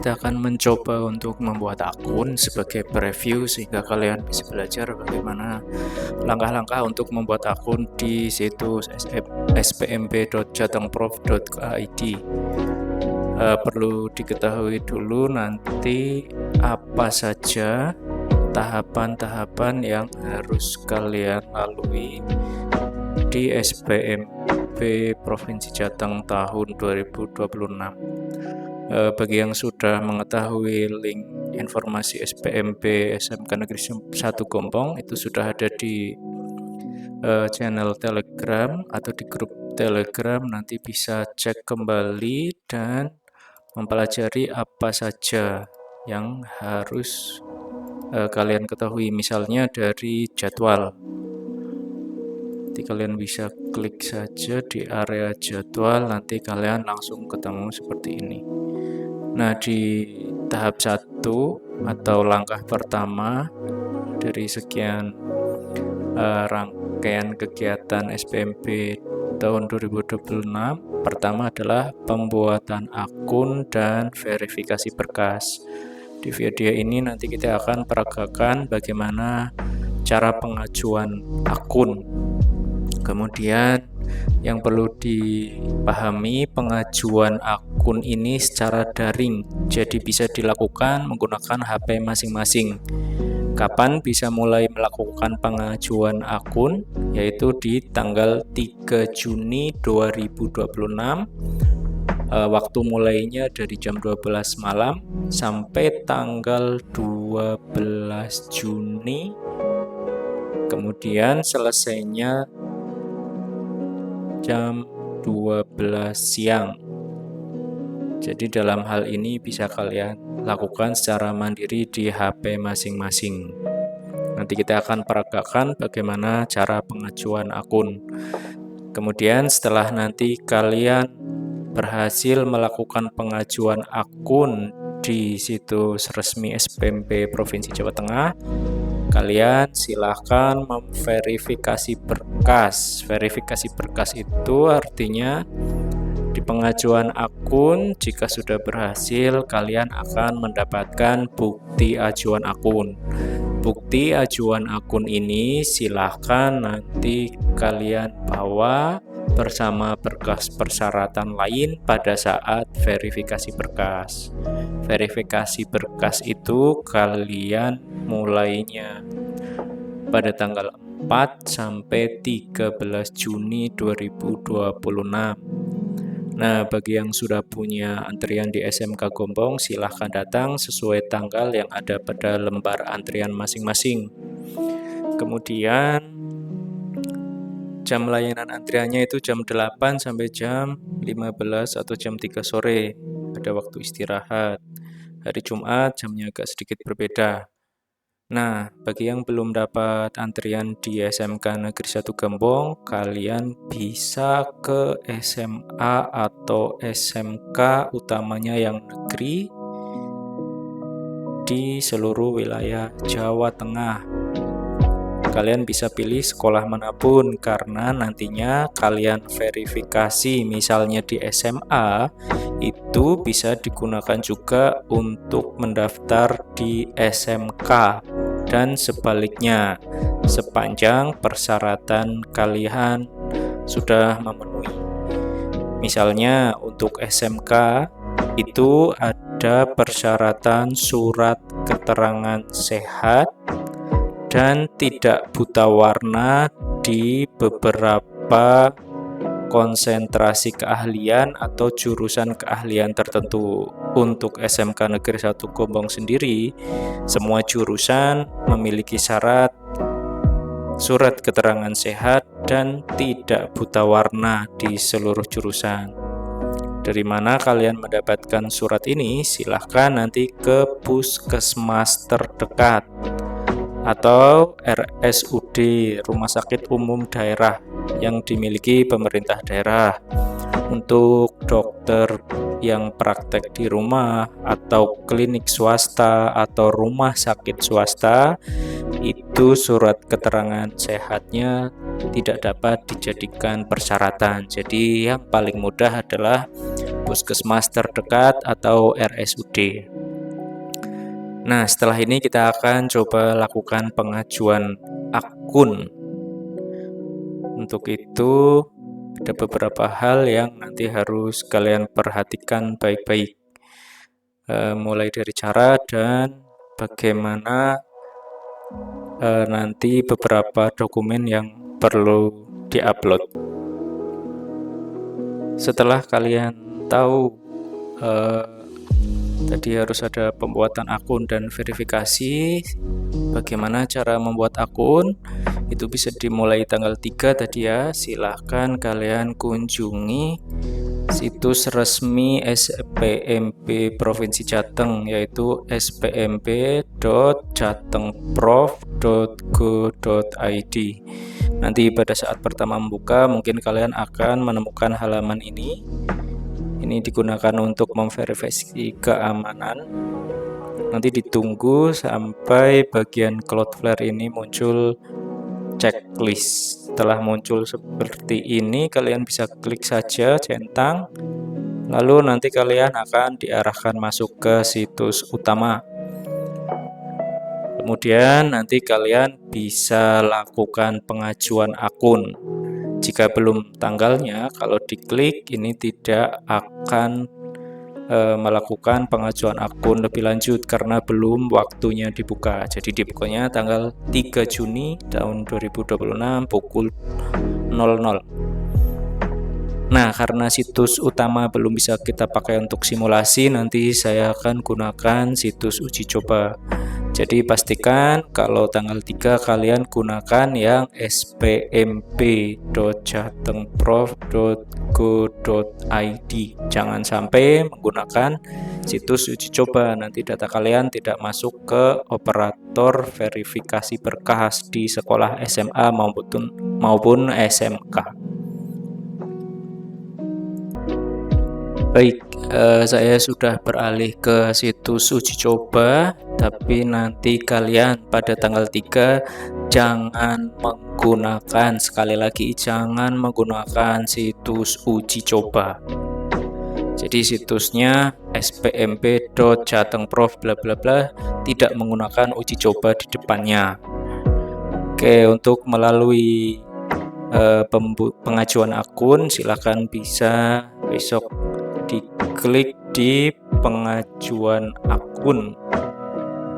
kita akan mencoba untuk membuat akun sebagai preview sehingga kalian bisa belajar bagaimana langkah-langkah untuk membuat akun di situs spmb.jatengprof.id. Perlu diketahui dulu nanti apa saja tahapan-tahapan yang harus kalian lalui di SPMB Provinsi Jateng tahun 2026. Bagi yang sudah mengetahui link informasi SPMB SMK Negeri 1 Gombong, itu sudah ada di channel Telegram atau di grup Telegram. Nanti bisa cek kembali dan mempelajari apa saja yang harus kalian ketahui, misalnya dari jadwal. Nanti kalian bisa klik saja di area jadwal, nanti kalian langsung ketemu seperti ini. Nah, di tahap 1 atau langkah pertama dari sekian rangkaian kegiatan SPMB tahun 2026, pertama adalah pembuatan akun dan verifikasi berkas. Di video ini nanti kita akan peragakan bagaimana cara pengajuan akun. Kemudian yang perlu dipahami, pengajuan akun ini secara daring, jadi bisa dilakukan menggunakan HP masing-masing. Kapan bisa mulai melakukan pengajuan akun? Yaitu di tanggal 3 Juni 2026. Waktu mulainya dari jam 12 malam sampai tanggal 12 Juni. Kemudian selesainya jam 12 siang. Jadi dalam hal ini bisa kalian lakukan secara mandiri di HP masing-masing. Nanti kita akan peragakan bagaimana cara pengajuan akun. Kemudian setelah nanti kalian berhasil melakukan pengajuan akun di situs resmi SPMB Provinsi Jawa Tengah, kalian silahkan memverifikasi berkas. Verifikasi berkas itu artinya di pengajuan akun, jika sudah berhasil, kalian akan mendapatkan bukti ajuan akun. Bukti ajuan akun ini silahkan nanti kalian bawa bersama berkas persyaratan lain pada saat verifikasi berkas. Verifikasi berkas itu kalian mulainya pada tanggal 4 sampai 13 Juni 2026. Nah, bagi yang sudah punya antrian di SMK Gombong, silahkan datang sesuai tanggal yang ada pada lembar antrian masing-masing. Kemudian, jam layanan antriannya itu jam 8 sampai jam 15 atau jam 3 sore. Ada waktu istirahat. Hari Jumat jamnya agak sedikit berbeda. Nah, bagi yang belum dapat antrian di SMK Negeri 1 Gombong, kalian bisa ke SMA atau SMK utamanya yang negeri di seluruh wilayah Jawa Tengah. Kalian bisa pilih sekolah manapun karena nantinya kalian verifikasi misalnya di SMA itu bisa digunakan juga untuk mendaftar di SMK dan sebaliknya sepanjang persyaratan kalian sudah memenuhi. Misalnya untuk SMK itu ada persyaratan surat keterangan sehat dan tidak buta warna di beberapa konsentrasi keahlian atau jurusan keahlian tertentu. Untuk SMK Negeri 1 Gombong sendiri, semua jurusan memiliki syarat surat keterangan sehat dan tidak buta warna di seluruh jurusan. Dari mana kalian mendapatkan surat ini? Silahkan nanti ke puskesmas terdekat atau RSUD, Rumah Sakit Umum Daerah yang dimiliki pemerintah daerah. Untuk dokter yang praktek di rumah atau klinik swasta atau rumah sakit swasta, itu surat keterangan sehatnya tidak dapat dijadikan persyaratan. Jadi yang paling mudah adalah puskesmas terdekat atau RSUD. Nah, setelah ini kita akan coba lakukan pengajuan akun. Untuk itu, ada beberapa hal yang nanti harus kalian perhatikan baik-baik. Mulai dari cara dan bagaimana nanti beberapa dokumen yang perlu diupload. Setelah kalian tahu tadi harus ada pembuatan akun dan verifikasi, bagaimana cara membuat akun, itu bisa dimulai tanggal 3 tadi ya. Silahkan kalian kunjungi situs resmi SPMB Provinsi Jateng, yaitu spmb.jatengprof.go.id. Nanti pada saat pertama membuka, mungkin kalian akan menemukan halaman ini. Ini digunakan untuk memverifikasi keamanan. Nanti ditunggu sampai bagian Cloudflare ini muncul checklist. Setelah muncul seperti ini, kalian bisa klik saja, centang, lalu nanti kalian akan diarahkan masuk ke situs utama. Kemudian nanti kalian bisa lakukan pengajuan akun. Jika belum tanggalnya, kalau diklik ini tidak akan melakukan pengajuan akun lebih lanjut karena belum waktunya dibuka. Jadi dibukanya tanggal 3 Juni tahun 2026 pukul 00. Nah, karena situs utama belum bisa kita pakai untuk simulasi, nanti saya akan gunakan situs uji coba. Jadi pastikan kalau tanggal 3 kalian gunakan yang spmb.jatengprof.go.id. Jangan sampai menggunakan situs uji coba, nanti data kalian tidak masuk ke operator verifikasi berkas di sekolah SMA maupun SMK. Baik, saya sudah beralih ke situs uji coba, tapi nanti kalian pada tanggal 3 jangan menggunakan, sekali lagi jangan menggunakan situs uji coba. Jadi situsnya spmb.jatengprof bla bla bla, tidak menggunakan uji coba di depannya. Oke, untuk melalui pengajuan akun, silakan bisa besok diklik di pengajuan akun.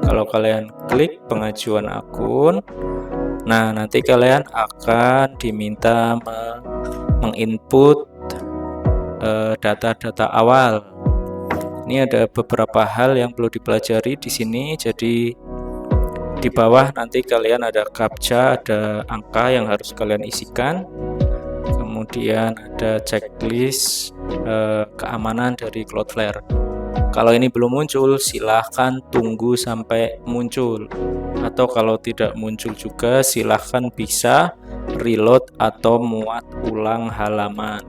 Kalau kalian klik pengajuan akun, nah nanti kalian akan diminta menginput data-data awal. Ini ada beberapa hal yang perlu dipelajari di sini. Jadi di bawah nanti kalian ada captcha, ada angka yang harus kalian isikan. Kemudian ada checklist keamanan dari Cloudflare. Kalau ini belum muncul, silahkan tunggu sampai muncul. Atau kalau tidak muncul juga, silahkan bisa reload atau muat ulang halaman.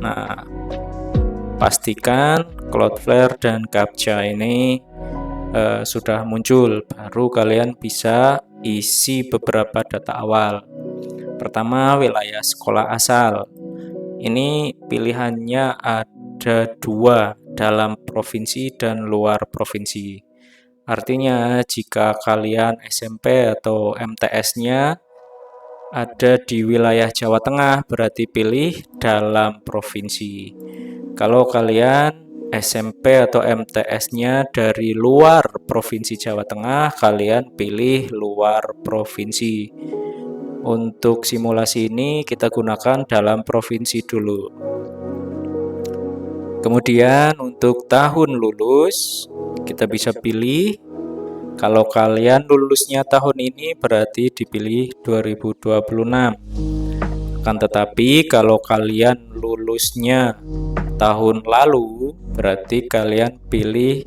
Nah, pastikan Cloudflare dan captcha ini sudah muncul, baru kalian bisa isi beberapa data awal. Pertama, wilayah sekolah asal. Ini pilihannya ada 2, dalam provinsi dan luar provinsi. Artinya jika kalian SMP atau MTS-nya ada di wilayah Jawa Tengah, berarti pilih dalam provinsi. Kalau kalian SMP atau MTS-nya dari luar provinsi Jawa Tengah, kalian pilih luar provinsi. Untuk simulasi ini kita gunakan dalam provinsi dulu. Kemudian untuk tahun lulus, kita bisa pilih. Kalau kalian lulusnya tahun ini berarti dipilih 2026. Akan tetapi kalau kalian lulusnya tahun lalu, berarti kalian pilih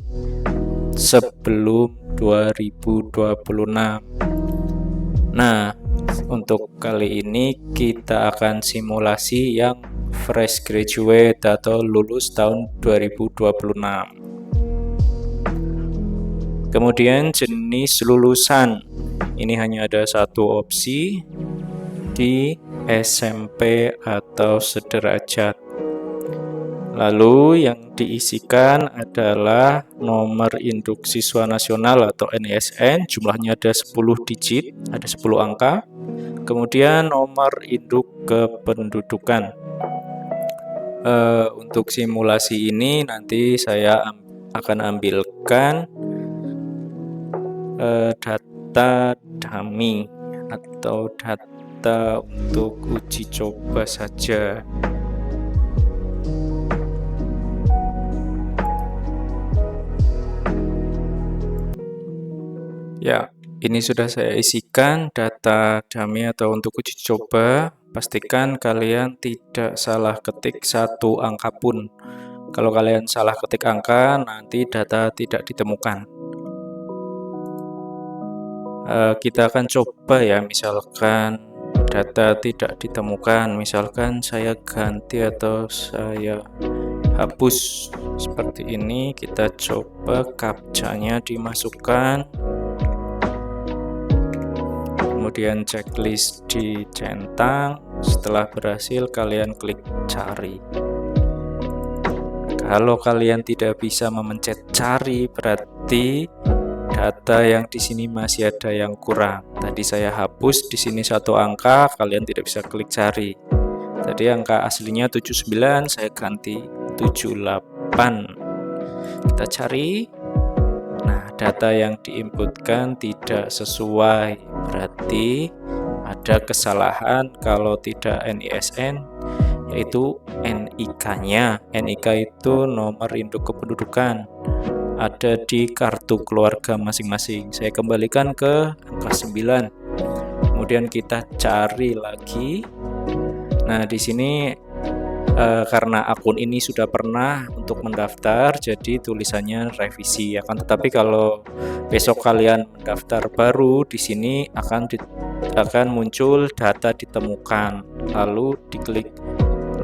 sebelum 2026. Nah, untuk kali ini kita akan simulasi yang fresh graduate atau lulus tahun 2026. Kemudian jenis lulusan, ini hanya ada satu opsi di SMP atau sederajat. Lalu yang diisikan adalah nomor induk siswa nasional atau NISN, jumlahnya ada 10 digit, ada 10 angka. Kemudian nomor induk kependudukan. Untuk simulasi ini nanti saya akan ambilkan data dummy atau data untuk uji coba saja. Ya, ini sudah saya isikan data dummy atau untuk uji coba. Pastikan kalian tidak salah ketik satu angka pun. Kalau kalian salah ketik angka, nanti data tidak ditemukan. Kita akan coba ya, misalkan data tidak ditemukan. Misalkan saya ganti atau saya hapus seperti ini. Kita coba captcha-nya dimasukkan. Kemudian checklist dicentang. Setelah berhasil, kalian klik cari. Kalau kalian tidak bisa memencet cari, berarti data yang di sini masih ada yang kurang. Tadi saya hapus di sini satu angka, kalian tidak bisa klik cari. Tadi angka aslinya 79, saya ganti 78. Kita cari. Nah, data yang diinputkan tidak sesuai, berarti ada kesalahan kalau tidak NISN, yaitu NIK-nya. NIK itu nomor induk kependudukan, ada di kartu keluarga masing-masing. Saya kembalikan ke angka 9. Kemudian kita cari lagi. Nah, di sini karena akun ini sudah pernah untuk mendaftar, jadi tulisannya revisi. Akan tetapi kalau besok kalian mendaftar baru, di sini akan muncul data ditemukan. Lalu diklik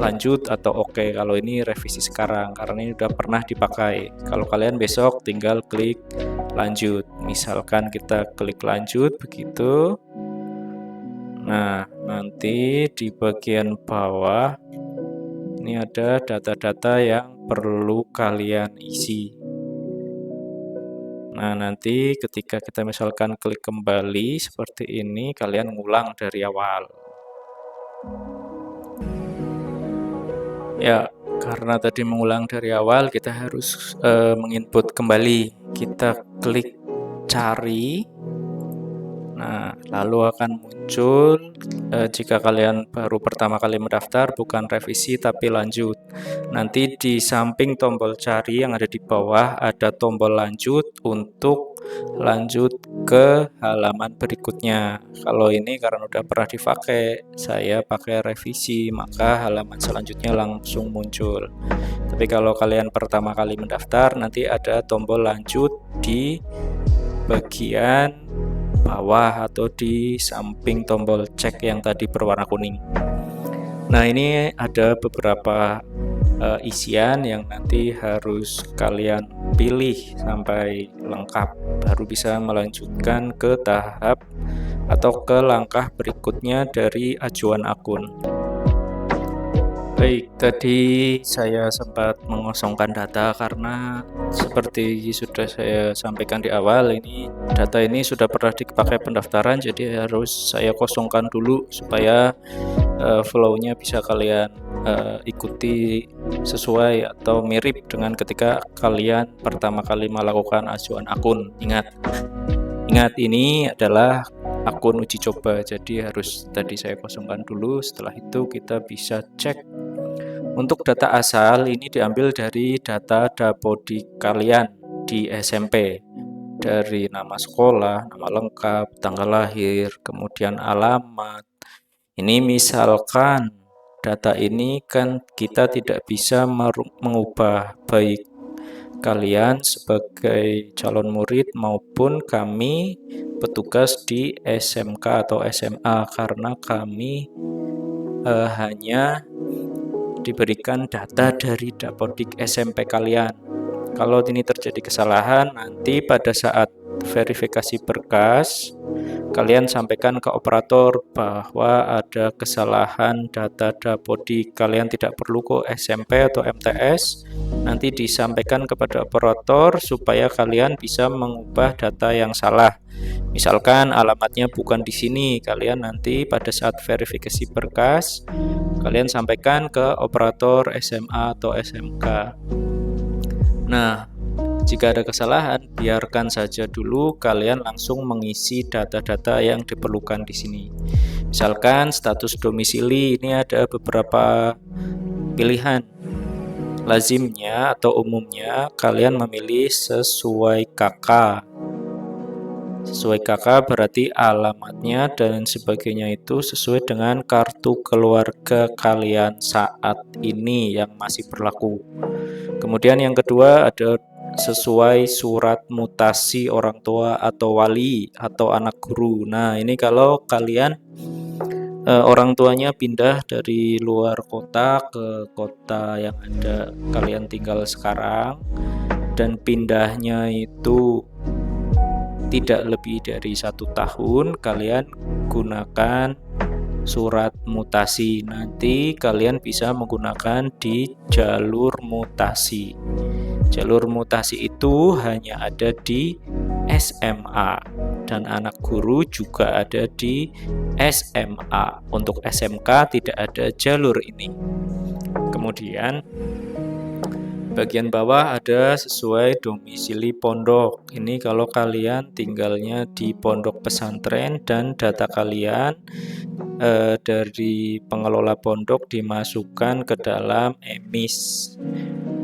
lanjut atau oke. Kalau ini revisi sekarang, karena ini sudah pernah dipakai. Kalau kalian besok tinggal klik lanjut. Misalkan kita klik lanjut begitu. Nah, nanti di bagian bawah ini ada data-data yang perlu kalian isi. Nah, nanti ketika kita misalkan klik kembali seperti ini, kalian ngulang dari awal. Ya, karena tadi mengulang dari awal, kita harus menginput kembali. Kita klik cari. Nah, lalu akan muncul jika kalian baru pertama kali mendaftar, bukan revisi tapi lanjut. Nanti di samping tombol cari yang ada di bawah ada tombol lanjut untuk lanjut ke halaman berikutnya. Kalau ini karena udah pernah dipakai, saya pakai revisi, maka halaman selanjutnya langsung muncul. Tapi kalau kalian pertama kali mendaftar, nanti ada tombol lanjut di bagian bawah atau di samping tombol cek yang tadi berwarna kuning. Nah, ini ada beberapa isian yang nanti harus kalian pilih sampai lengkap, baru bisa melanjutkan ke tahap atau ke langkah berikutnya dari ajuan akun. Baik, tadi saya sempat mengosongkan data karena seperti sudah saya sampaikan di awal, ini data ini sudah pernah dipakai pendaftaran, jadi harus saya kosongkan dulu supaya flow-nya bisa kalian ikuti sesuai atau mirip dengan ketika kalian pertama kali melakukan ajuan akun. Ingat ini adalah akun uji coba, jadi harus tadi saya kosongkan dulu. Setelah itu kita bisa cek. Untuk data asal ini diambil dari data Dapodik kalian di SMP, dari nama sekolah, nama lengkap, tanggal lahir, kemudian alamat. Ini misalkan data ini kan kita tidak bisa mengubah, baik kalian sebagai calon murid maupun kami petugas di SMK atau SMA, karena kami hanya diberikan data dari Dapodik SMP kalian. Kalau ini terjadi kesalahan, nanti pada saat verifikasi berkas, kalian sampaikan ke operator bahwa ada kesalahan data Dapodi. Kalian tidak perlu ke SMP atau MTS, nanti disampaikan kepada operator supaya kalian bisa mengubah data yang salah. Misalkan alamatnya bukan di sini, kalian nanti pada saat verifikasi berkas, kalian sampaikan ke operator SMA atau SMK. Nah, jika ada kesalahan, biarkan saja dulu, kalian langsung mengisi data-data yang diperlukan di sini. Misalkan status domisili, ini ada beberapa pilihan. Lazimnya atau umumnya, kalian memilih sesuai KK. Sesuai KK berarti alamatnya dan sebagainya itu sesuai dengan kartu keluarga kalian saat ini yang masih berlaku. Kemudian yang kedua ada sesuai surat mutasi orang tua atau wali atau anak guru. Nah, ini kalau kalian orang tuanya pindah dari luar kota ke kota yang ada kalian tinggal sekarang, dan pindahnya itu tidak lebih dari 1 tahun, kalian gunakan surat mutasi. Nanti kalian bisa menggunakan di jalur mutasi. Jalur mutasi itu hanya ada di SMA dan anak guru juga ada di SMA. Untuk SMK tidak ada jalur ini. Kemudian bagian bawah ada sesuai domisili pondok. Ini kalau kalian tinggalnya di pondok pesantren dan data kalian dari pengelola pondok dimasukkan ke dalam EMIS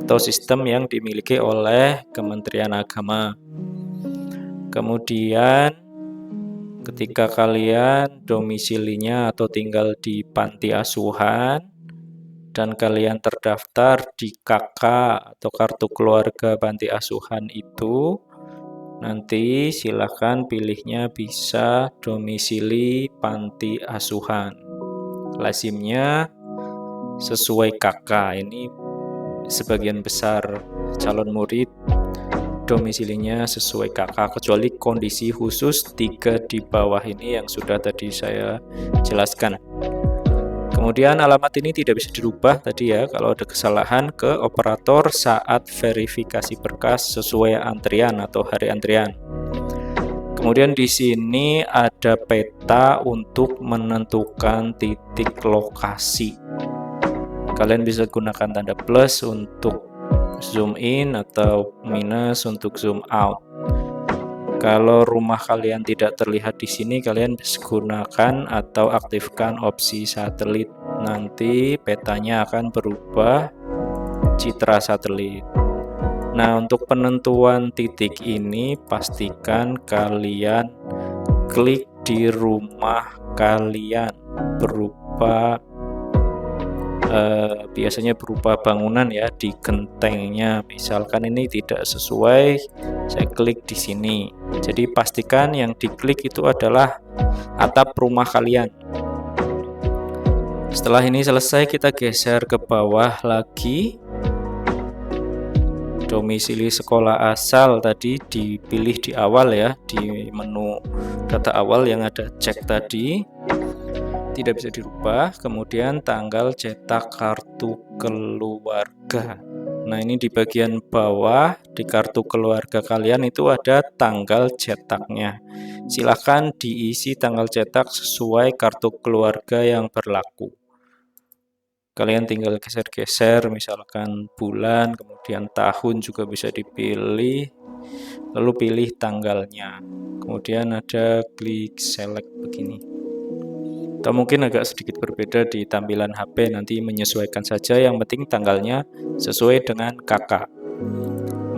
atau sistem yang dimiliki oleh Kementerian Agama. Kemudian ketika kalian domisilinya atau tinggal di panti asuhan dan kalian terdaftar di KK atau kartu keluarga panti asuhan itu, nanti silahkan pilihnya bisa domisili panti asuhan. Lazimnya sesuai KK. Ini sebagian besar calon murid domisilinya sesuai KK, kecuali kondisi khusus 3 di bawah ini yang sudah tadi saya jelaskan. Kemudian alamat ini tidak bisa dirubah tadi ya, kalau ada kesalahan ke operator saat verifikasi berkas sesuai antrian atau hari antrian. Kemudian di sini ada peta untuk menentukan titik lokasi. Kalian bisa gunakan tanda plus untuk zoom in atau minus untuk zoom out. Kalau rumah kalian tidak terlihat di sini, kalian bisa gunakan atau aktifkan opsi satelit. Nanti petanya akan berubah citra satelit. Nah, untuk penentuan titik ini, pastikan kalian klik di rumah kalian berupa biasanya berupa bangunan ya, di gentengnya. Misalkan ini tidak sesuai, saya klik di sini. Jadi pastikan yang diklik itu adalah atap rumah kalian. Setelah ini selesai, kita geser ke bawah lagi. Domisili sekolah asal tadi dipilih di awal ya, di menu data awal yang ada cek tadi. Tidak bisa dirubah. Kemudian tanggal cetak kartu keluarga. Nah, ini di bagian bawah di kartu keluarga kalian itu ada tanggal cetaknya. Silahkan diisi tanggal cetak sesuai kartu keluarga yang berlaku. Kalian tinggal geser-geser, misalkan bulan, kemudian tahun juga bisa dipilih, lalu pilih tanggalnya. Kemudian ada klik select begini. Atau mungkin agak sedikit berbeda di tampilan HP, nanti menyesuaikan saja, yang penting tanggalnya sesuai dengan KK.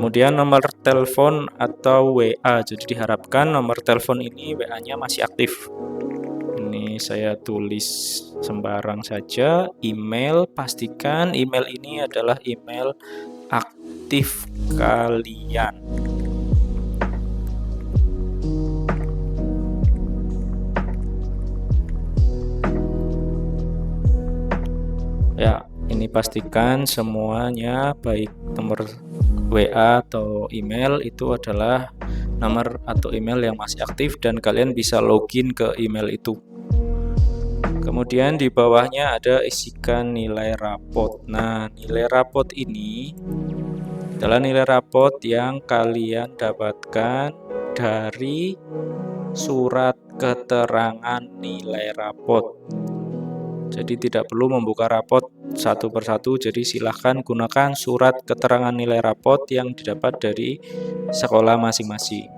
Kemudian nomor telepon atau WA, jadi diharapkan nomor telepon ini WA-nya masih aktif. Ini saya tulis sembarang saja. Email, pastikan email ini adalah email aktif kalian. Ya, ini pastikan semuanya baik nomor WA atau email itu adalah nomor atau email yang masih aktif dan kalian bisa login ke email itu. Kemudian di bawahnya ada isikan nilai rapot. Nah, nilai rapot ini adalah nilai rapot yang kalian dapatkan dari surat keterangan nilai rapot. Jadi tidak perlu membuka rapot satu persatu, jadi silahkan gunakan surat keterangan nilai rapot yang didapat dari sekolah masing-masing.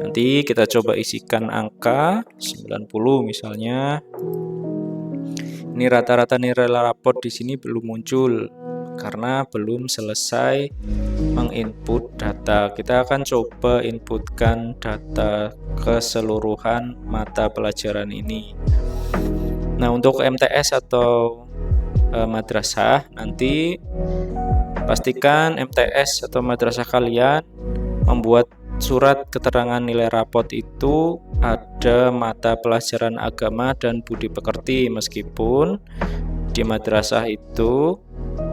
Nanti kita coba isikan angka 90 misalnya. Ini rata-rata nilai rapot di sini belum muncul karena belum selesai menginput data. Kita akan coba inputkan data keseluruhan mata pelajaran ini. Nah, untuk MTS atau madrasah, nanti pastikan MTS atau madrasah kalian membuat surat keterangan nilai rapot itu ada mata pelajaran agama dan budi pekerti, meskipun di madrasah itu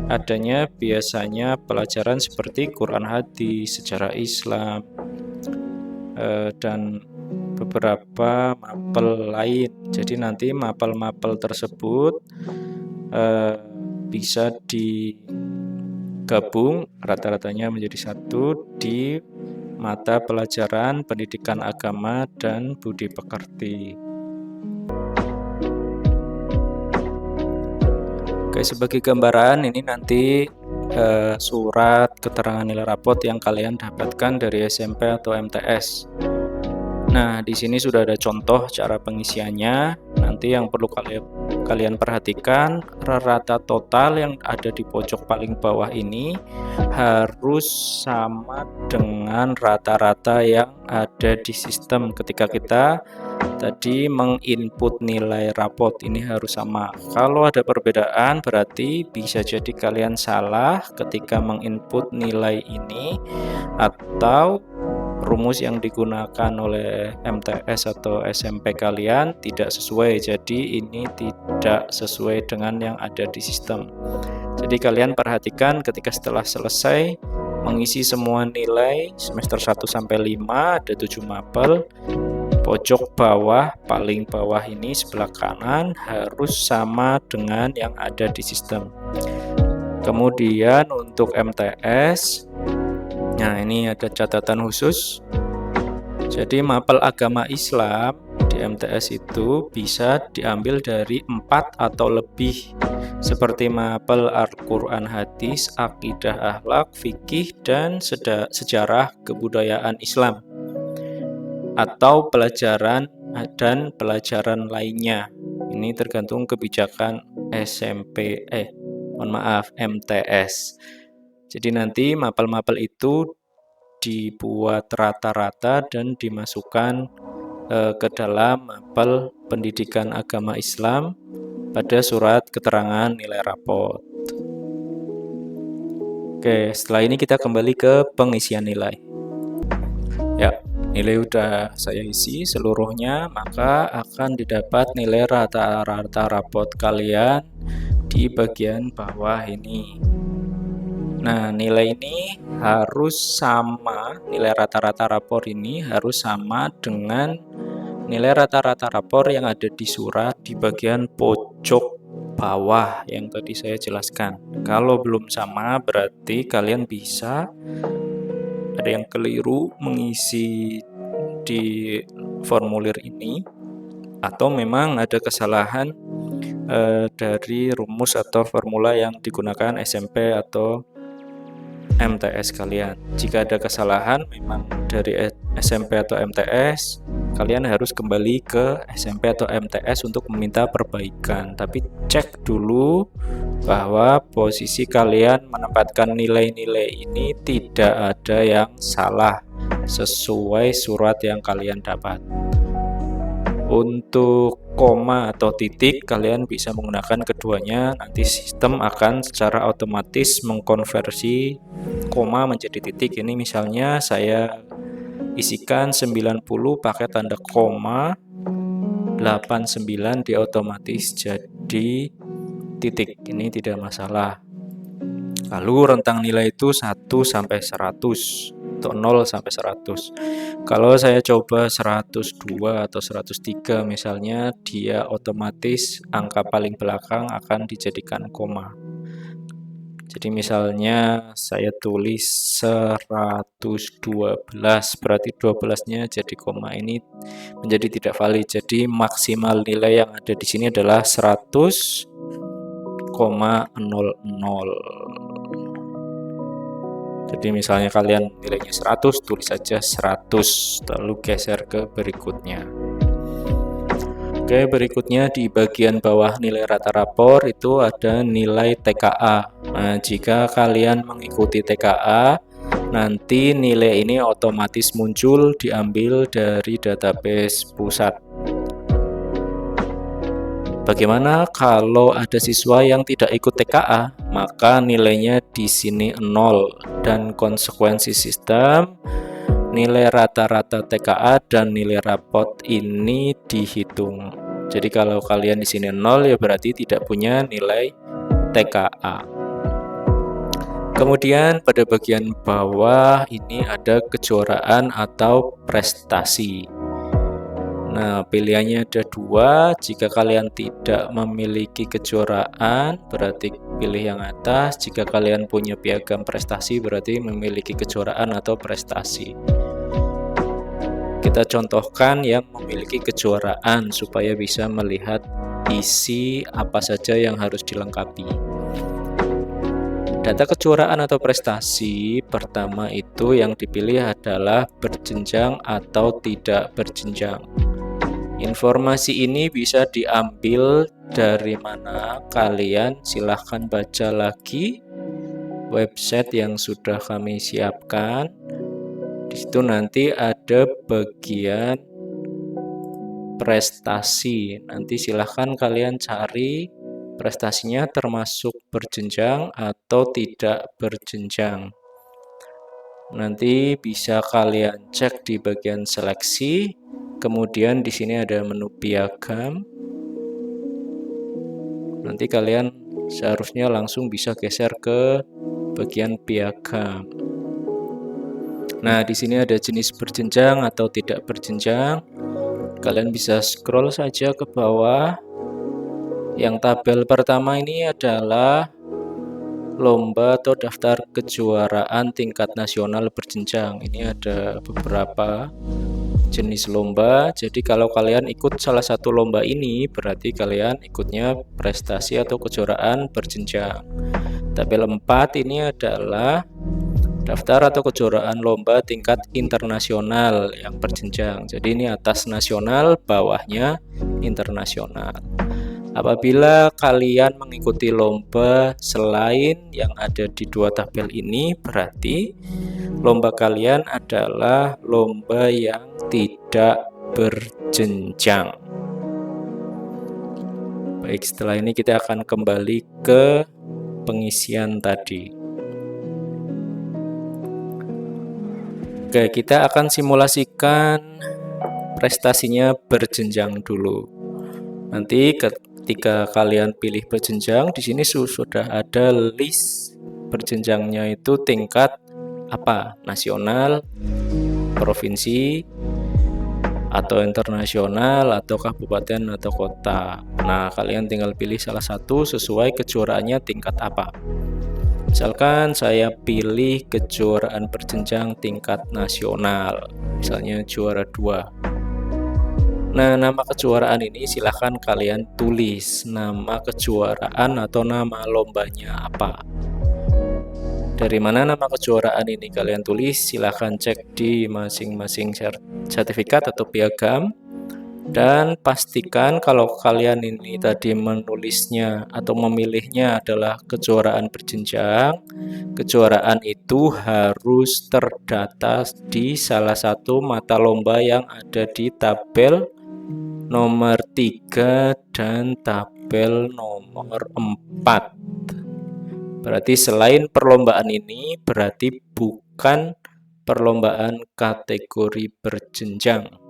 adanya biasanya pelajaran seperti Quran hadis, sejarah Islam, dan beberapa mapel lain. Jadi nanti mapel-mapel tersebut bisa digabung rata-ratanya menjadi satu di mata pelajaran pendidikan agama dan budi pekerti. Oke, sebagai gambaran ini nanti surat keterangan nilai rapot yang kalian dapatkan dari SMP atau MTS. Nah, di sini sudah ada contoh cara pengisiannya. Nanti yang perlu kalian perhatikan, rata total yang ada di pojok paling bawah ini harus sama dengan rata-rata yang ada di sistem ketika kita tadi menginput nilai rapot. Ini harus sama. Kalau ada perbedaan berarti bisa jadi kalian salah ketika menginput nilai ini, atau rumus yang digunakan oleh MTS atau SMP kalian tidak sesuai. Jadi ini tidak sesuai dengan yang ada di sistem. Jadi kalian perhatikan ketika setelah selesai mengisi semua nilai semester 1 sampai 5, ada 7 mapel. Pojok bawah, paling bawah ini sebelah kanan harus sama dengan yang ada di sistem. Kemudian untuk MTS, nah ini ada catatan khusus. Jadi mapel agama Islam di MTS itu bisa diambil dari 4 atau lebih, seperti mapel Al-Quran hadis, akidah akhlak, fikih, dan sejarah kebudayaan Islam, atau pelajaran dan pelajaran lainnya. Ini tergantung kebijakan MTS. Jadi nanti mapel-mapel itu dibuat rata-rata dan dimasukkan ke dalam mapel pendidikan agama Islam pada surat keterangan nilai rapot. Oke, setelah ini kita kembali ke pengisian nilai. Ya, nilai udah saya isi seluruhnya, maka akan didapat nilai rata-rata rapot kalian di bagian bawah ini. Nah, nilai ini harus sama, nilai rata-rata rapor ini harus sama dengan nilai rata-rata rapor yang ada di surat di bagian pojok bawah yang tadi saya jelaskan. Kalau belum sama, berarti kalian bisa ada yang keliru mengisi di formulir ini, atau memang ada kesalahan dari rumus atau formula yang digunakan SMP atau MTS kalian. Jika ada kesalahan memang dari SMP atau MTS, kalian harus kembali ke SMP atau MTS untuk meminta perbaikan. Tapi cek dulu bahwa posisi kalian menempatkan nilai-nilai ini tidak ada yang salah, sesuai surat yang kalian dapat. Untuk koma atau titik, kalian bisa menggunakan keduanya. Nanti sistem akan secara otomatis mengkonversi koma menjadi titik. Ini misalnya saya isikan 90 pakai tanda koma, 89 dia otomatis jadi titik. Ini tidak masalah. Lalu rentang nilai itu 1 sampai 100. atau 0 sampai 100. Kalau saya coba 102 atau 103 misalnya, dia otomatis angka paling belakang akan dijadikan koma. Jadi misalnya saya tulis 112, berarti 12-nya jadi koma, ini menjadi tidak valid. Jadi maksimal nilai yang ada di sini adalah 100,00. Jadi misalnya kalian nilainya 100, tulis saja 100, lalu geser ke berikutnya. Oke, berikutnya di bagian bawah nilai rata rapor itu ada nilai TKA. Nah, jika kalian mengikuti TKA, nanti nilai ini otomatis muncul diambil dari database pusat. Bagaimana kalau ada siswa yang tidak ikut TKA? Maka nilainya di sini 0, dan konsekuensi sistem nilai rata-rata TKA dan nilai rapot ini dihitung. Jadi kalau kalian di sini 0 ya berarti tidak punya nilai TKA. Kemudian pada bagian bawah ini ada kejuaraan atau prestasi. Nah, pilihannya ada 2. Jika kalian tidak memiliki kejuaraan, berarti pilih yang atas. Jika kalian punya piagam prestasi, berarti memiliki kejuaraan atau prestasi. Kita contohkan yang memiliki kejuaraan supaya bisa melihat isi apa saja yang harus dilengkapi. Data kejuaraan atau prestasi pertama itu yang dipilih adalah berjenjang atau tidak berjenjang. Informasi ini bisa diambil dari mana kalian? Silahkan baca lagi website yang sudah kami siapkan. Di situ nanti ada bagian prestasi. Nanti silahkan kalian cari prestasinya termasuk berjenjang atau tidak berjenjang. Nanti bisa kalian cek di bagian seleksi. Kemudian di sini ada menu piagam. Nanti kalian seharusnya langsung bisa geser ke bagian piagam. Nah, di sini ada jenis berjenjang atau tidak berjenjang. Kalian bisa scroll saja ke bawah. Yang tabel pertama ini adalah lomba atau daftar kejuaraan tingkat nasional berjenjang. Ini ada beberapa jenis lomba. Jadi kalau kalian ikut salah satu lomba ini, berarti kalian ikutnya prestasi atau kejuaraan berjenjang. Tabel 4 ini adalah daftar atau kejuaraan lomba tingkat internasional yang berjenjang. Jadi ini atas nasional, bawahnya internasional. Apabila kalian mengikuti lomba selain yang ada di 2 tabel ini, berarti lomba kalian adalah lomba yang tidak berjenjang. Baik, setelah ini kita akan kembali ke pengisian tadi. Oke, kita akan simulasikan prestasinya berjenjang dulu. Nanti ketika kalian pilih berjenjang, di sini sudah ada list berjenjangnya itu tingkat apa? Nasional, provinsi, atau internasional, atau kabupaten atau kota. Nah, kalian tinggal pilih salah satu sesuai kejuaraannya tingkat apa. Misalkan saya pilih kejuaraan berjenjang tingkat nasional, misalnya juara 2. Nah, nama kejuaraan ini silahkan kalian tulis nama kejuaraan atau nama lombanya apa. Dari mana nama kejuaraan ini kalian tulis, silahkan cek di masing-masing sertifikat atau piagam. Dan pastikan kalau kalian ini tadi menulisnya atau memilihnya adalah kejuaraan berjenjang, kejuaraan itu harus terdata di salah satu mata lomba yang ada di tabel nomor 3 dan tabel nomor 4. Berarti selain perlombaan ini, berarti bukan perlombaan kategori berjenjang.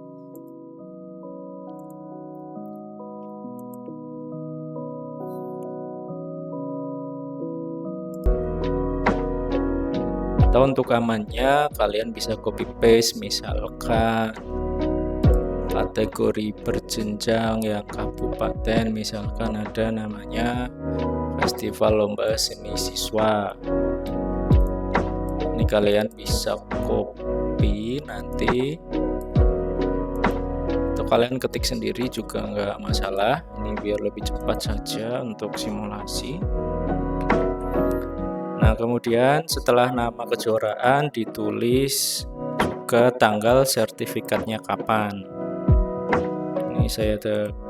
Atau untuk amannya kalian bisa copy paste, misalkan kategori berjenjang yang kabupaten, misalkan ada namanya Festival Lomba Seni Siswa. Ini kalian bisa copy nanti, atau kalian ketik sendiri juga nggak masalah. Ini biar lebih cepat saja untuk simulasi. Nah, kemudian setelah nama kejuaraan ditulis juga tanggal sertifikatnya kapan. Ini saya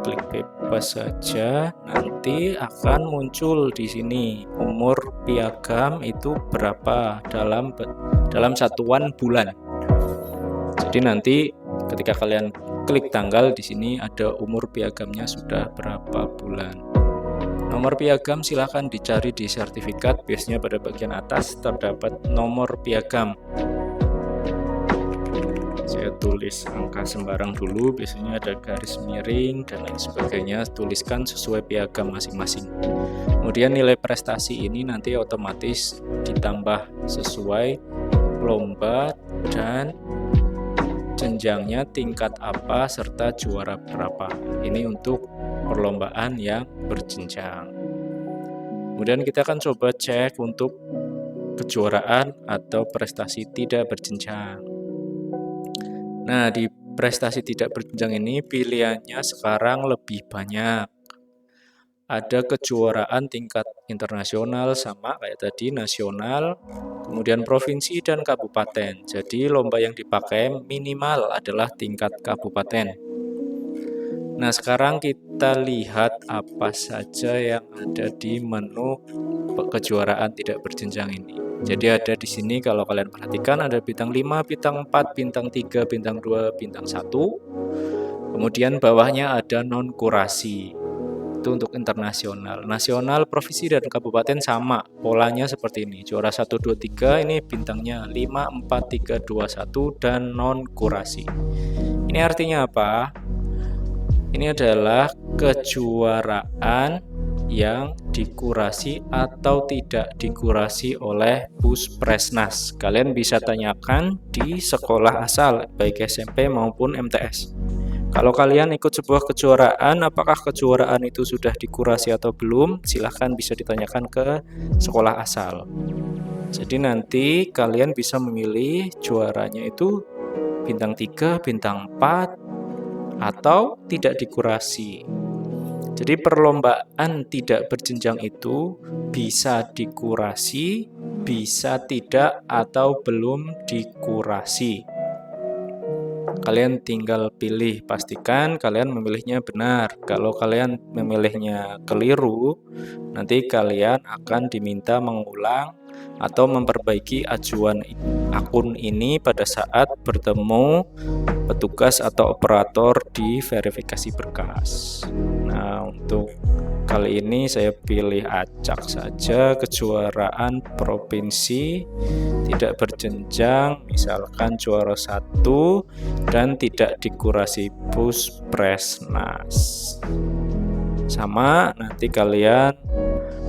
klik bebas saja, nanti akan muncul di sini umur piagam itu berapa dalam satuan bulan. Jadi nanti ketika kalian klik tanggal, di sini ada umur piagamnya sudah berapa bulan. Nomor piagam silahkan dicari di sertifikat, biasanya pada bagian atas terdapat nomor piagam. Saya tulis angka sembarang dulu, biasanya ada garis miring dan lain sebagainya, tuliskan sesuai piagam masing-masing. Kemudian nilai prestasi ini nanti otomatis ditambah sesuai lomba dan jenjangnya tingkat apa serta juara berapa. Ini untuk perlombaan yang berjenjang. Kemudian kita akan coba cek untuk kejuaraan atau prestasi tidak berjenjang. Nah, di prestasi tidak berjenjang ini pilihannya sekarang lebih banyak. Ada kejuaraan tingkat internasional sama kayak tadi, nasional, kemudian provinsi dan kabupaten. Jadi lomba yang dipakai minimal adalah tingkat kabupaten. Nah, sekarang kita lihat apa saja yang ada di menu kejuaraan tidak berjenjang ini. Jadi ada di sini kalau kalian perhatikan ada bintang 5, bintang 4, bintang 3, bintang 2, bintang 1. Kemudian bawahnya ada non-kurasi. Itu untuk internasional. Nasional, provinsi dan kabupaten sama. Polanya seperti ini. Juara 1, 2, 3 ini bintangnya 5, 4, 3, 2, 1 dan non-kurasi. Ini artinya apa? Ini adalah kejuaraan yang dikurasi atau tidak dikurasi oleh Puspresnas. Kalian bisa tanyakan di sekolah asal, baik SMP maupun MTS. Kalau kalian ikut sebuah kejuaraan, apakah kejuaraan itu sudah dikurasi atau belum? Silahkan bisa ditanyakan ke sekolah asal. Jadi nanti kalian bisa memilih juaranya itu bintang 3, bintang 4, atau tidak dikurasi. Jadi perlombaan tidak berjenjang itu bisa dikurasi, bisa tidak, atau belum dikurasi. Kalian tinggal pilih, pastikan kalian memilihnya benar. Kalau kalian memilihnya keliru, nanti kalian akan diminta mengulang atau memperbaiki ajuan akun ini pada saat bertemu petugas atau operator di verifikasi berkas. Nah, untuk kali ini saya pilih acak saja, kejuaraan provinsi tidak berjenjang, misalkan juara 1 dan tidak dikurasi Puspresnas. Sama, nanti kalian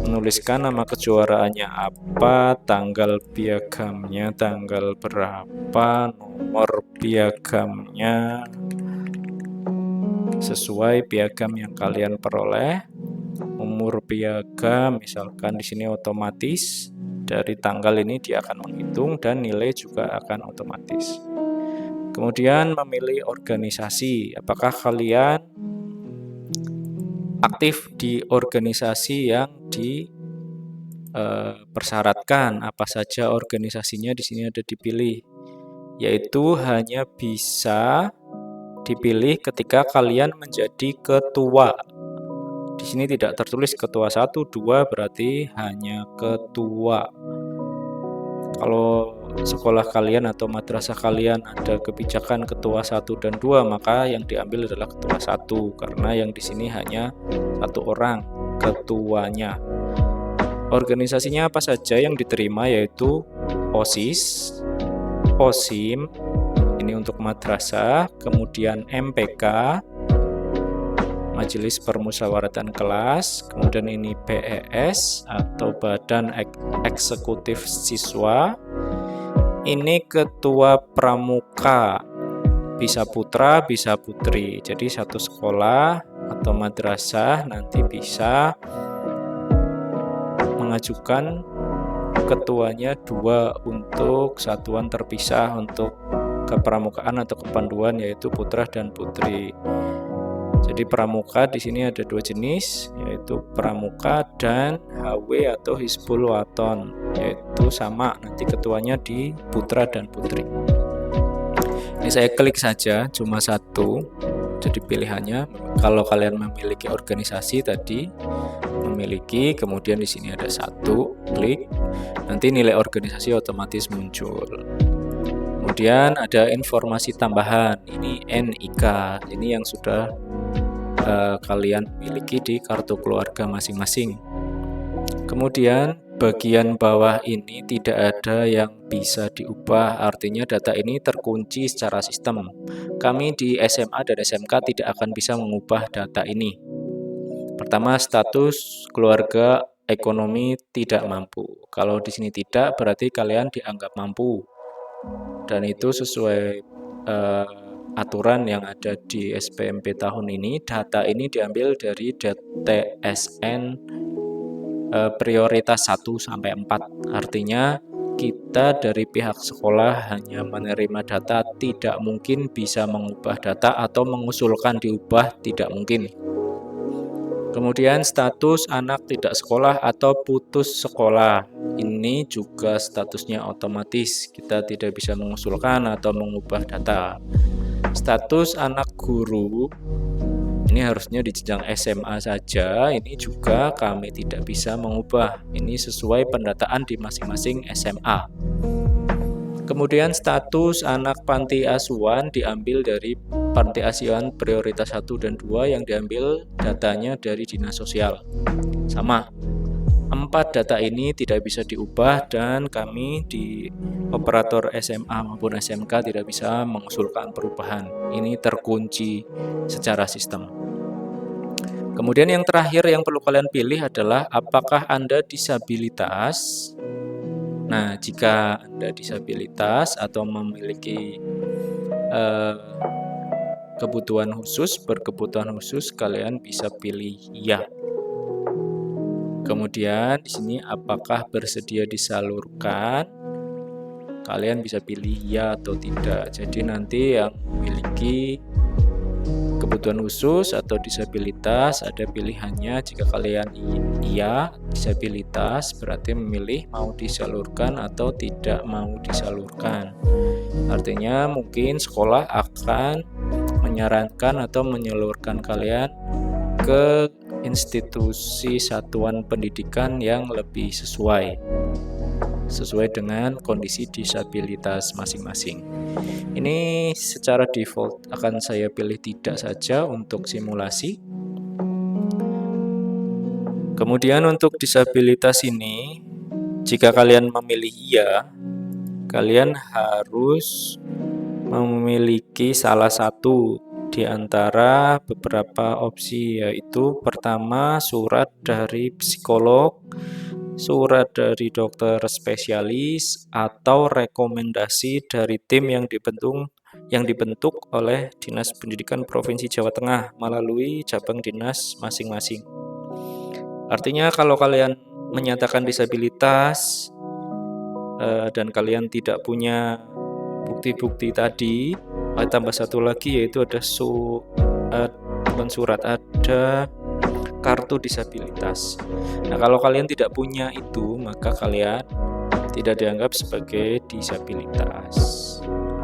menuliskan nama kejuaraannya apa, tanggal piagamnya tanggal berapa, nomor piagamnya sesuai piagam yang kalian peroleh, umur piagam, misalkan di sini otomatis dari tanggal ini dia akan menghitung dan nilai juga akan otomatis. Kemudian memilih organisasi, apakah kalian aktif di organisasi yang dipersyaratkan. Apa saja organisasinya di sini ada dipilih, yaitu hanya bisa dipilih ketika kalian menjadi ketua. Di sini tidak tertulis ketua 1, 2, berarti hanya ketua. Kalau sekolah kalian atau madrasah kalian ada kebijakan ketua 1 dan 2, maka yang diambil adalah ketua 1 karena yang di sini hanya satu orang ketuanya. Organisasinya apa saja yang diterima, yaitu OSIS, OSIM, ini untuk madrasah, kemudian MPK, Majelis Permusyawaratan Kelas, kemudian ini BES atau Badan Eksekutif Siswa, ini ketua pramuka, bisa putra, bisa putri. Jadi satu sekolah atau madrasah nanti bisa mengajukan ketuanya 2 untuk satuan terpisah untuk kepramukaan atau kepanduan, yaitu putra dan putri. Jadi pramuka di sini ada 2 jenis, yaitu pramuka dan HW atau Hizbul Waton, yaitu sama nanti ketuanya di putra dan putri. Ini saya klik saja, cuma 1. Jadi pilihannya kalau kalian memiliki organisasi tadi, memiliki, kemudian di sini ada 1, klik, nanti nilai organisasi otomatis muncul. Kemudian ada informasi tambahan, ini NIK, ini yang sudah kalian miliki di kartu keluarga masing-masing. Kemudian bagian bawah ini tidak ada yang bisa diubah, artinya data ini terkunci secara sistem. Kami di SMA dan SMK tidak akan bisa mengubah data ini. Pertama, status keluarga ekonomi tidak mampu. Kalau di sini tidak, berarti kalian dianggap mampu. Dan itu sesuai aturan yang ada di SPMP tahun ini. Data ini diambil dari DTSN prioritas 1-4. Artinya kita dari pihak sekolah hanya menerima data, tidak mungkin bisa mengubah data atau mengusulkan diubah, tidak mungkin. Kemudian status anak tidak sekolah atau putus sekolah, ini juga statusnya otomatis, kita tidak bisa mengusulkan atau mengubah data. Status anak guru, ini harusnya di jenjang SMA saja, ini juga kami tidak bisa mengubah, ini sesuai pendataan di masing-masing SMA. Kemudian status anak panti asuhan diambil dari panti asuhan prioritas 1 dan 2 yang diambil datanya dari Dinas Sosial. Sama, 4 data ini tidak bisa diubah dan kami di operator SMA maupun SMK tidak bisa mengusulkan perubahan. Ini terkunci secara sistem. Kemudian yang terakhir yang perlu kalian pilih adalah apakah Anda disabilitas. Nah, jika Anda disabilitas atau memiliki berkebutuhan khusus, kalian bisa pilih ya. Kemudian di sini apakah bersedia disalurkan? Kalian bisa pilih ya atau tidak. Jadi nanti yang memiliki kebutuhan khusus atau disabilitas ada pilihannya. Jika kalian iya disabilitas, berarti memilih mau disalurkan atau tidak mau disalurkan. Artinya mungkin sekolah akan menyarankan atau menyalurkan kalian ke institusi satuan pendidikan yang lebih sesuai dengan kondisi disabilitas masing-masing. Ini secara default akan saya pilih tidak saja untuk simulasi. Kemudian untuk disabilitas ini, jika kalian memilih iya, kalian harus memiliki salah satu di antara beberapa opsi, yaitu pertama surat dari psikolog, surat dari dokter spesialis, atau rekomendasi dari tim yang dibentuk oleh Dinas Pendidikan Provinsi Jawa Tengah melalui cabang dinas masing-masing. Artinya kalau kalian menyatakan disabilitas dan kalian tidak punya bukti-bukti tadi, tambah satu lagi yaitu ada ada kartu disabilitas. Nah, kalau kalian tidak punya itu, maka kalian tidak dianggap sebagai disabilitas.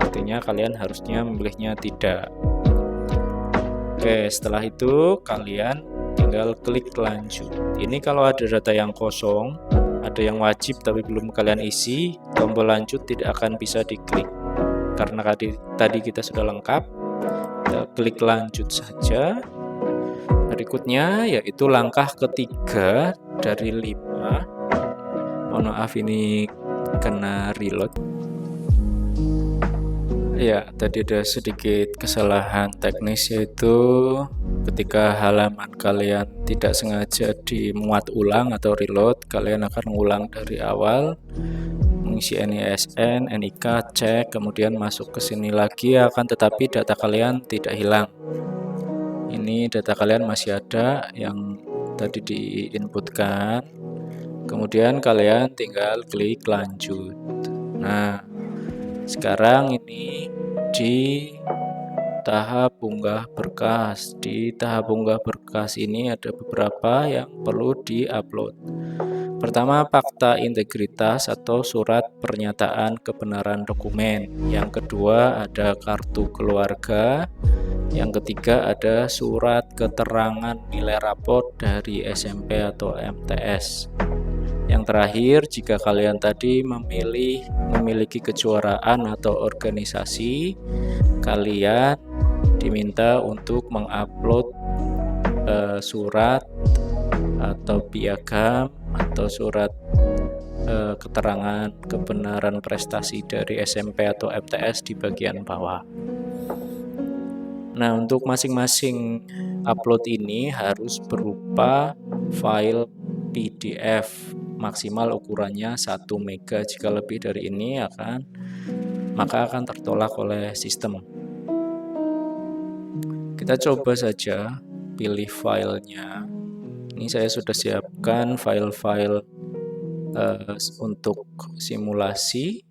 Artinya kalian harusnya memilihnya tidak. Oke, setelah itu kalian tinggal klik lanjut. Ini kalau ada data yang kosong, ada yang wajib tapi belum kalian isi, tombol lanjut tidak akan bisa diklik. Karena tadi kita sudah lengkap, kita klik lanjut saja. Berikutnya yaitu langkah ketiga dari 5. Mohon maaf ini kena reload. Ya, tadi ada sedikit kesalahan teknis, yaitu ketika halaman kalian tidak sengaja dimuat ulang atau reload, kalian akan mengulang dari awal. mengisi NISN, NIK, cek, kemudian masuk ke sini lagi akan tetapi data kalian tidak hilang. Ini data kalian masih ada yang tadi diinputkan. Kemudian kalian tinggal klik lanjut. Nah, sekarang ini di tahap unggah berkas. Di tahap unggah berkas ini ada beberapa yang perlu di-upload. Pertama, fakta integritas atau surat pernyataan kebenaran dokumen. Yang kedua, ada kartu keluarga. Yang ketiga, ada surat keterangan nilai raport dari SMP atau MTS. Yang terakhir, jika kalian tadi memiliki kejuaraan atau organisasi, kalian diminta untuk mengupload surat atau piagam atau surat keterangan kebenaran prestasi dari SMP atau MTS di bagian bawah. Nah, untuk masing-masing upload ini harus berupa file PDF, maksimal ukurannya 1 MB. Jika lebih dari ini maka akan tertolak oleh sistem. Kita coba saja pilih filenya. Ini saya sudah siapkan file-file untuk simulasi.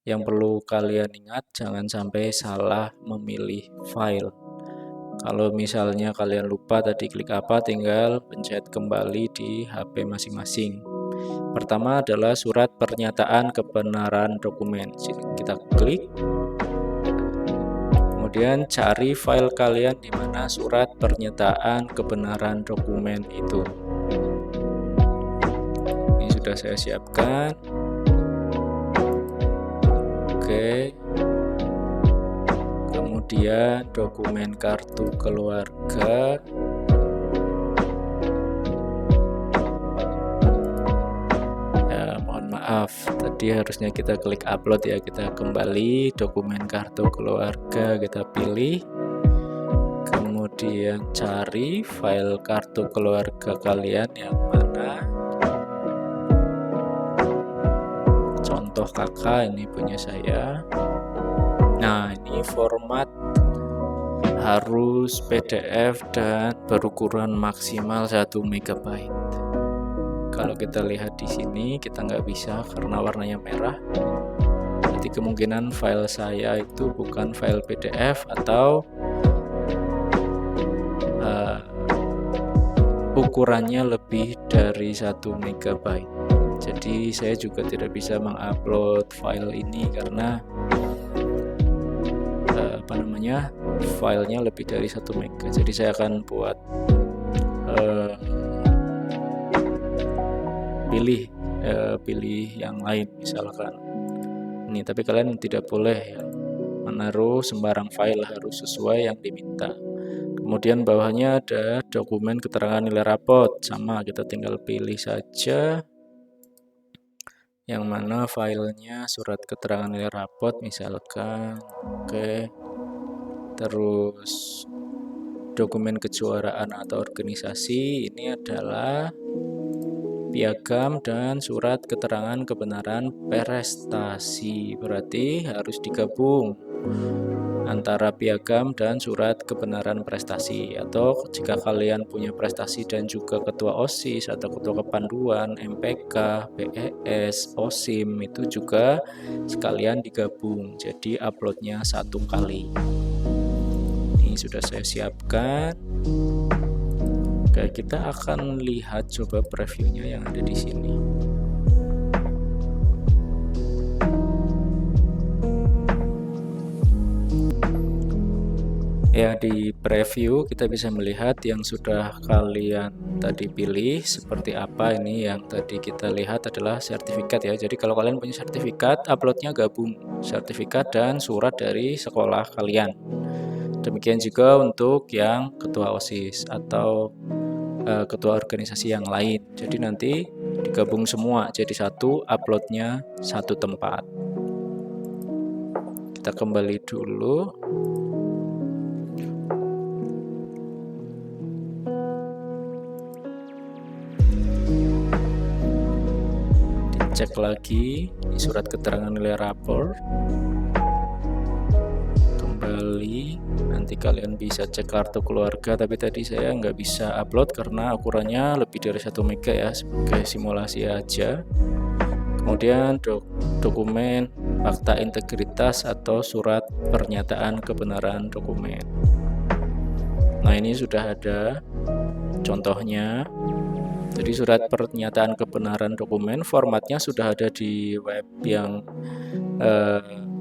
Yang perlu kalian ingat, jangan sampai salah memilih file. Kalau misalnya kalian lupa tadi klik apa, tinggal pencet kembali di HP masing-masing. Pertama adalah surat pernyataan kebenaran dokumen. Kita klik. Kemudian cari file kalian di mana surat pernyataan kebenaran dokumen itu. Ini sudah saya siapkan. Oke. Kemudian dokumen kartu keluarga. Ya, mohon maaf, tadi harusnya kita klik upload ya. Kita kembali dokumen kartu keluarga, kita pilih. Kemudian cari file kartu keluarga kalian yang mana. Contoh kakak ini punya saya. Nah, ini format harus PDF dan berukuran maksimal 1 MB. Kalau kita lihat di sini kita nggak bisa karena warnanya merah. Jadi kemungkinan file saya itu bukan file PDF atau ukurannya lebih dari 1 MB. Jadi saya juga tidak bisa mengupload file ini karena filenya lebih dari 1 MB. Jadi saya akan buat pilih yang lain, misalkan ini. Tapi kalian tidak boleh ya menaruh sembarang file, harus sesuai yang diminta. Kemudian bawahnya ada dokumen keterangan nilai raport, sama, kita tinggal pilih saja yang mana filenya surat keterangan nilai raport misalkan. Oke. Terus dokumen kejuaraan atau organisasi ini adalah piagam dan surat keterangan kebenaran prestasi. Berarti harus digabung antara piagam dan surat kebenaran prestasi. Atau jika kalian punya prestasi dan juga ketua OSIS atau ketua kepanduan, MPK, PES, OSIM, itu juga sekalian digabung. Jadi uploadnya 1 kali. Ini sudah saya siapkan. Oke, kita akan lihat coba previewnya yang ada di sini. Ya, di preview kita bisa melihat yang sudah kalian tadi pilih seperti apa. Ini yang tadi kita lihat adalah sertifikat ya. Jadi kalau kalian punya sertifikat, uploadnya gabung sertifikat dan surat dari sekolah kalian. Demikian juga untuk yang ketua OSIS atau ketua organisasi yang lain. Jadi nanti digabung semua jadi satu, uploadnya satu tempat. Kita kembali dulu. cek lagi di surat keterangan nilai rapor, kembali. Nanti kalian bisa cek kartu keluarga, tapi tadi saya nggak bisa upload karena ukurannya lebih dari 1 MB ya, sebagai simulasi aja. Kemudian dokumen fakta integritas atau surat pernyataan kebenaran dokumen. Nah, ini sudah ada contohnya. Jadi surat pernyataan kebenaran dokumen formatnya sudah ada di web yang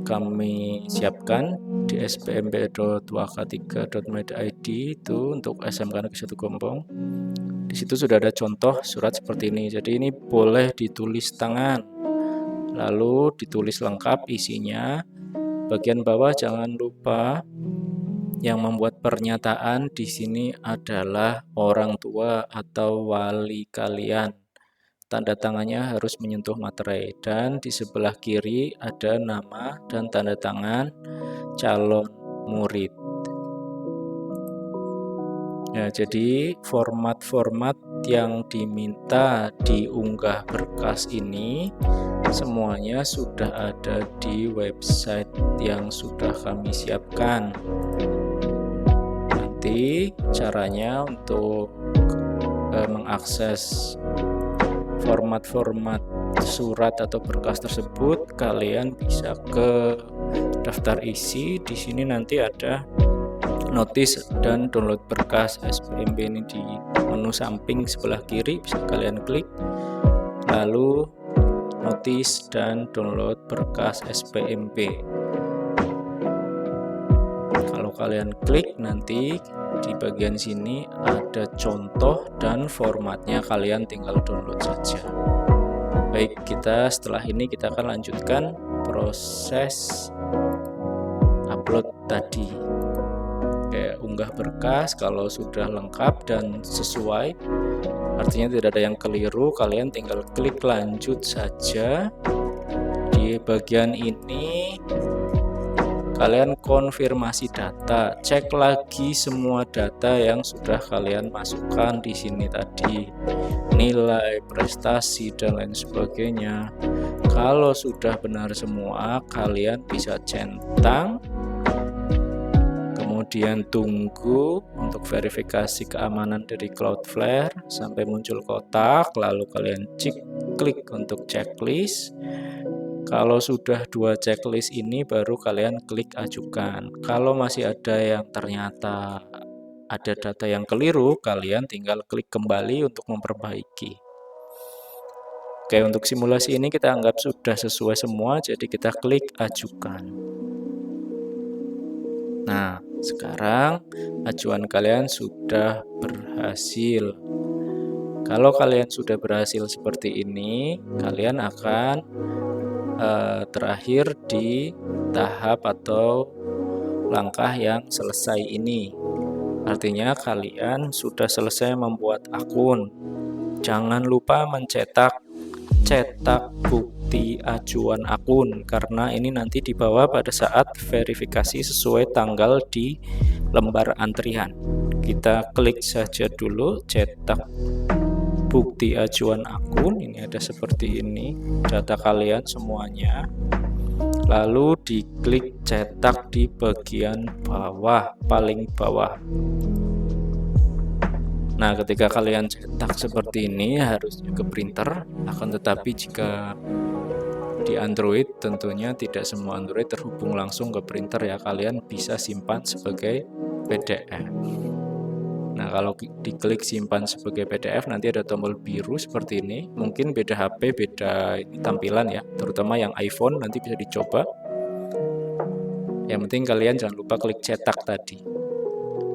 kami siapkan di spmb.wk3.med.id itu untuk SMK Negeri 1 Gombong. Di situ sudah ada contoh surat seperti ini. Jadi ini boleh ditulis tangan, lalu ditulis lengkap isinya. Bagian bawah jangan lupa yang membuat pernyataan di sini adalah orang tua atau wali kalian. Tanda tangannya harus menyentuh materai, dan di sebelah kiri ada nama dan tanda tangan calon murid. Ya, jadi format-format yang diminta diunggah berkas ini semuanya sudah ada di website yang sudah kami siapkan. Nanti caranya untuk mengakses format-format surat atau berkas tersebut, kalian bisa ke daftar isi. Di sini nanti ada notis dan download berkas SPMB ini di menu samping sebelah kiri, bisa kalian klik. Lalu notis dan download berkas SPMB. Kalau kalian klik, nanti di bagian sini ada contoh dan formatnya, kalian tinggal download saja. Baik, setelah ini kita akan lanjutkan proses upload tadi. Kayak unggah berkas, kalau sudah lengkap dan sesuai, artinya tidak ada yang keliru, kalian tinggal klik lanjut saja. Di bagian ini kalian konfirmasi data, cek lagi semua data yang sudah kalian masukkan di sini tadi, nilai, prestasi, dan lain sebagainya. Kalau sudah benar semua, kalian bisa centang, kemudian tunggu untuk verifikasi keamanan dari Cloudflare sampai muncul kotak, lalu kalian klik untuk checklist. Kalau sudah 2 checklist ini baru kalian klik ajukan. Kalau masih ada yang ternyata ada data yang keliru, kalian tinggal klik kembali untuk memperbaiki. Oke, untuk simulasi ini kita anggap sudah sesuai semua, jadi kita klik ajukan. Nah, sekarang ajuan kalian sudah berhasil. Kalau kalian sudah berhasil seperti ini, kalian akan terakhir di tahap atau langkah yang selesai ini. Artinya kalian sudah selesai membuat akun. Jangan lupa cetak bukti ajuan akun, karena ini nanti dibawa pada saat verifikasi sesuai tanggal di lembar antrian. Kita klik saja dulu cetak bukti ajuan akun. Ini ada seperti ini data kalian semuanya, lalu diklik cetak di bagian bawah, paling bawah. Nah, ketika kalian cetak seperti ini harusnya ke printer, akan tetapi jika di Android tentunya tidak semua Android terhubung langsung ke printer ya, kalian bisa simpan sebagai PDF. Nah, kalau diklik simpan sebagai PDF, nanti ada tombol biru seperti ini. Mungkin beda HP, beda tampilan ya, terutama yang iPhone nanti bisa dicoba. Yang penting kalian jangan lupa klik cetak tadi.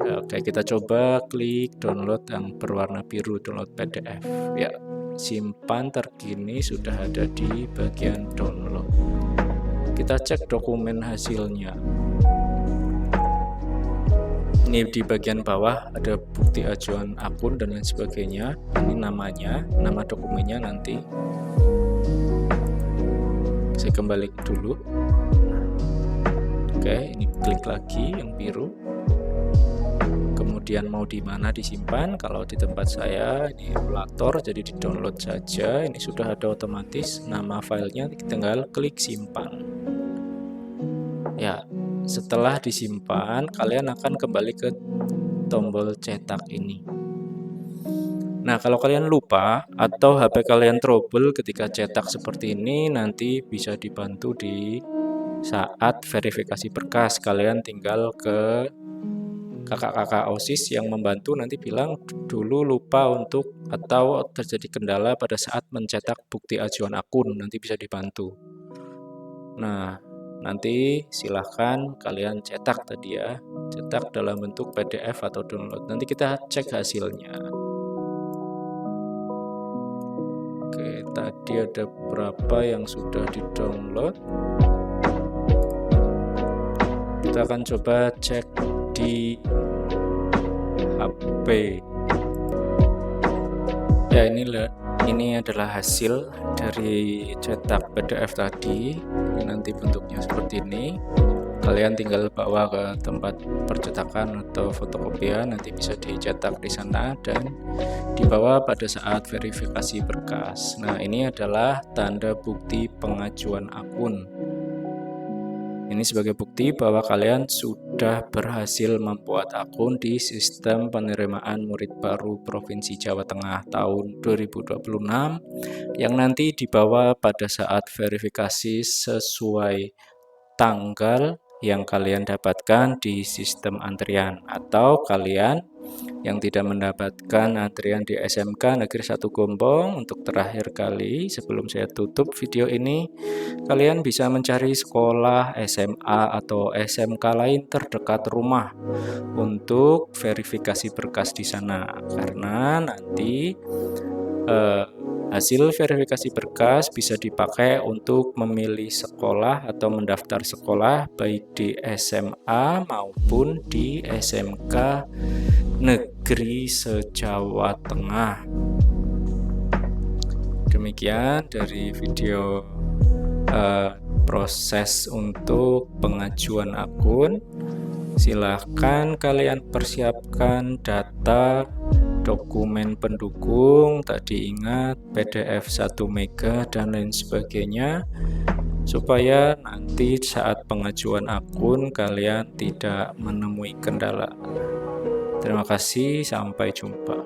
Oke, kita coba klik download yang berwarna biru, download PDF. Ya, simpan terkini sudah ada di bagian download. Kita cek dokumen hasilnya. Ini di bagian bawah ada bukti ajuan akun dan lain sebagainya. Ini namanya, nama dokumennya nanti. Saya kembali dulu. Oke, ini klik lagi yang biru. kemudian mau di mana disimpan. Kalau di tempat saya ini emulator, jadi di download saja. Ini sudah ada otomatis nama filenya, tinggal klik simpan. Ya, setelah disimpan kalian akan kembali ke tombol cetak ini. Nah, kalau kalian lupa atau HP kalian trouble ketika cetak seperti ini, nanti bisa dibantu di saat verifikasi berkas. Kalian tinggal ke kakak-kakak OSIS yang membantu, nanti bilang dulu lupa untuk atau terjadi kendala pada saat mencetak bukti ajuan akun, nanti bisa dibantu. Nah, nanti silahkan kalian cetak tadi ya, cetak dalam bentuk PDF atau download. Nanti kita cek hasilnya. Oke, tadi ada berapa yang sudah di-download. Kita akan coba cek di HP. Ya, ini adalah hasil dari cetak PDF tadi. Ini nanti bentuknya seperti ini. Kalian tinggal bawa ke tempat percetakan atau fotokopian, nanti bisa dicetak di sana dan dibawa pada saat verifikasi berkas. Nah, ini adalah tanda bukti pengajuan akun. Ini sebagai bukti bahwa kalian sudah berhasil membuat akun di Sistem Penerimaan Murid Baru Provinsi Jawa Tengah tahun 2026 yang nanti dibawa pada saat verifikasi sesuai tanggal yang kalian dapatkan di sistem antrian, atau kalian yang tidak mendapatkan antrian di SMK Negeri 1 Gombong, untuk terakhir kali sebelum saya tutup video ini, kalian bisa mencari sekolah SMA atau SMK lain terdekat rumah untuk verifikasi berkas di sana, karena nanti hasil verifikasi berkas bisa dipakai untuk memilih sekolah atau mendaftar sekolah baik di SMA maupun di SMK negeri se-Jawa Tengah. Demikian dari video proses untuk pengajuan akun. Silahkan kalian persiapkan data dokumen pendukung, tadi ingat PDF 1 MB dan lain sebagainya, supaya nanti saat pengajuan akun kalian tidak menemui kendala. Terima kasih, sampai jumpa.